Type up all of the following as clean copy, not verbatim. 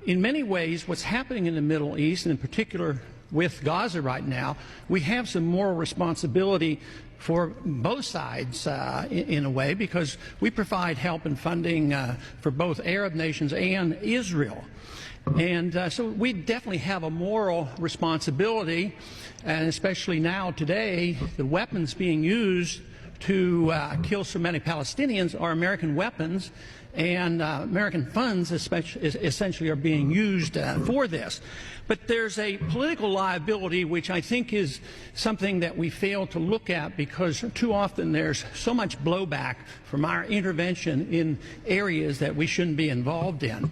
in many ways, what's happening in the Middle East, and in particular with Gaza right now, we have some moral responsibility for both sides in a way, because we provide help and funding for both Arab nations and Israel. And so we definitely have a moral responsibility, and especially now today, the weapons being used to kill so many Palestinians are American weapons, and American funds essentially are being used for this. But there's a political liability which I think is something that we fail to look at, because too often there's so much blowback from our intervention in areas that we shouldn't be involved in.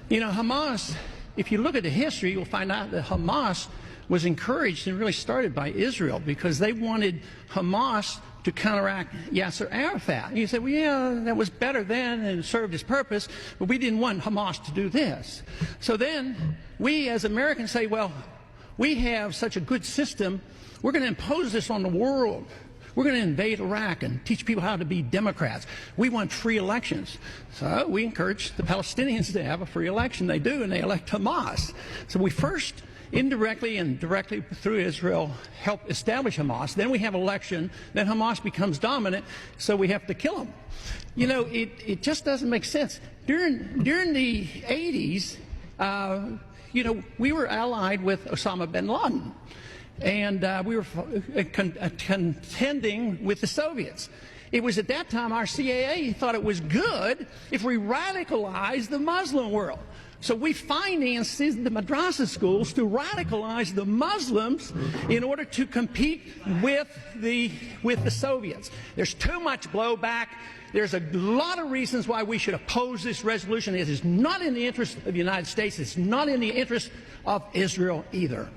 You know, Hamas, if you look at the history, you'll find out that Hamas was encouraged and really started by Israel, because they wanted Hamas to counteract Yasser Arafat. And you say, well, yeah, that was better then and it served its purpose, but we didn't want Hamas to do this. So then we as Americans say, well, we have such a good system, we're going to impose this on the world. We're going to invade Iraq and teach people how to be Democrats. We want free elections. So we encourage the Palestinians to have a free election. They do, and they elect Hamas. So we first, indirectly and directly through Israel, help establish Hamas. Then we have election. Then Hamas becomes dominant, so we have to kill them. You know, it just doesn't make sense. During the 80s, you know, we were allied with Osama bin Laden. And we were contending with the Soviets. It was at that time our CIA thought it was good if we radicalized the Muslim world. So we financed the madrasa schools to radicalize the Muslims in order to compete with the Soviets. There's too much blowback. There's a lot of reasons why we should oppose this resolution. It is not in the interest of the United States. It's not in the interest of Israel either.